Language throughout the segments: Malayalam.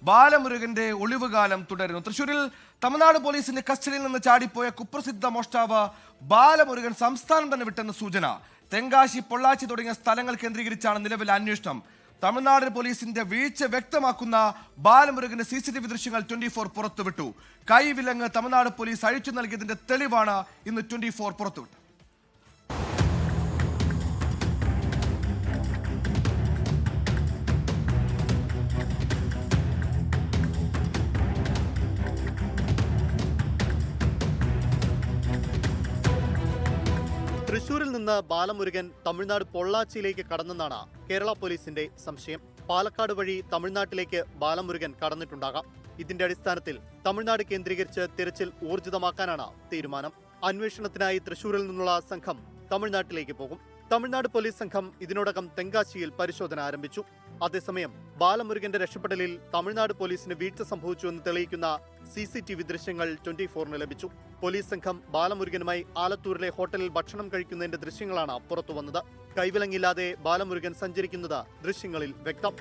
ബാലമുരുകന്റെ ഒളിവുകാലം തുടരുന്നു. തൃശൂരിൽ തമിഴ്നാട് പോലീസിന്റെ കസ്റ്റഡിയിൽ നിന്ന് ചാടിപ്പോയ കുപ്രസിദ്ധ മോഷ്ടാവ് ബാലമുരുകൻ സംസ്ഥാനം തന്നെ വിട്ടെന്ന് സൂചന. തെങ്കാശി, പൊള്ളാച്ചി തുടങ്ങിയ സ്ഥലങ്ങൾ കേന്ദ്രീകരിച്ചാണ് നിലവിലെ അന്വേഷണം. തമിഴ്നാട് പോലീസിന്റെ വീഴ്ച വ്യക്തമാക്കുന്ന ബാലമുരുകന്റെ CCTV ദൃശ്യങ്ങൾ 24 പുറത്തുവിട്ടു. കൈവിലങ്ങ് തമിഴ്നാട് പോലീസ് അഴിച്ചു നൽകിയതിന്റെ തെളിവാണ് ഇന്ന് 24 പുറത്തുവിട്ടത്. തൃശൂരിൽ നിന്ന് ബാലമുരുകൻ തമിഴ്നാട് പൊള്ളാച്ചിയിലേക്ക് കടന്നെന്നാണ് കേരള പോലീസിന്റെ സംശയം. പാലക്കാട് വഴി തമിഴ്നാട്ടിലേക്ക് ബാലമുരുകൻ കടന്നിട്ടുണ്ടാകാം. ഇതിന്റെ അടിസ്ഥാനത്തിൽ തമിഴ്നാട് കേന്ദ്രീകരിച്ച് തിരച്ചിൽ ഊർജിതമാക്കാനാണ് തീരുമാനം. അന്വേഷണത്തിനായി തൃശൂരിൽ നിന്നുള്ള സംഘം തമിഴ്നാട്ടിലേക്ക് പോകും. തമിഴ്നാട് പോലീസ് സംഘം ഇതിനോടകം തെങ്കാശിയിൽ പരിശോധന ആരംഭിച്ചു. അതേസമയം ബാലമുരുകന്റെ രക്ഷപ്പെടലിൽ തമിഴ്നാട് പോലീസിന് വീഴ്ച സംഭവിച്ചുവെന്ന് തെളിയിക്കുന്ന CCTV ദൃശ്യങ്ങൾ 24 ലഭിച്ചു. പോലീസ് സംഘം ബാലമുരുകനുമായി ആലത്തൂരിലെ ഹോട്ടലിൽ ഭക്ഷണം കഴിക്കുന്നതിന്റെ ദൃശ്യങ്ങളാണ് പുറത്തുവന്നത്. കൈവിലങ്ങില്ലാതെ ബാലമുരുകൻ സഞ്ചരിക്കുന്നത് ദൃശ്യങ്ങളിൽ വ്യക്തം.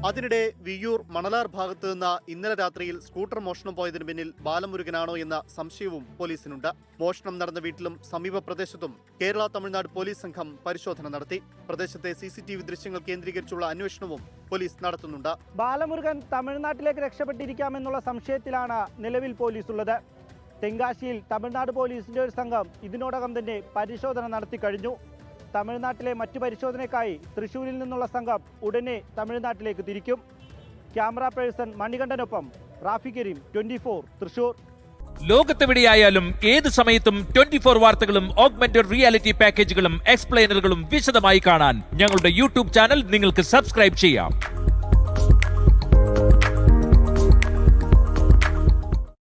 അതിനിടെ വിയ്യൂർ മണലാർ ഭാഗത്ത് നിന്ന് ഇന്നലെ രാത്രിയിൽ സ്കൂട്ടർ മോഷണം പോയതിനു പിന്നിൽ ബാലമുരുകനാണോ എന്ന സംശയവും പോലീസിനുണ്ട്. മോഷണം നടന്ന വീട്ടിലും സമീപ പ്രദേശത്തും കേരള തമിഴ്നാട് പോലീസ് സംഘം പരിശോധന നടത്തി. പ്രദേശത്തെ CCTV ദൃശ്യങ്ങൾ കേന്ദ്രീകരിച്ചുള്ള അന്വേഷണവും പോലീസ് നടത്തുന്നുണ്ട്. ബാലമുരുകൻ തമിഴ്നാട്ടിലേക്ക് രക്ഷപ്പെട്ടിരിക്കാമെന്നുള്ള സംശയത്തിലാണ് നിലവിൽ പോലീസ് ഉള്ളത്. തെങ്കാശിയിൽ തമിഴ്നാട് പോലീസിന്റെ ഒരു സംഘം ഇതിനോടകം തന്നെ പരിശോധന നടത്തി കഴിഞ്ഞു. തമിഴ്നാട്ടിലെ മറ്റു പരിശോധനയ്ക്കായി തൃശൂരിൽ നിന്നുള്ള സംഘം ഉടനെ തമിഴ്നാട്ടിലേക്ക് തിരിക്കും. ക്യാമറ പേഴ്സൺ മണികണ്ഠനൊപ്പം റാഫി കരീം, 24 തൃശൂർ. ലോകത്തെവിടെയായാലും ഏത് സമയത്തും 24 വാർത്തകളും ഓഗ്മെന്റഡ് റിയാലിറ്റി പാക്കേജുകളും എക്സ്പ്ലെയിനറുകളും വിശദമായി കാണാൻ ഞങ്ങളുടെ YouTube ചാനൽ നിങ്ങൾക്ക് സബ്സ്ക്രൈബ് ചെയ്യാം.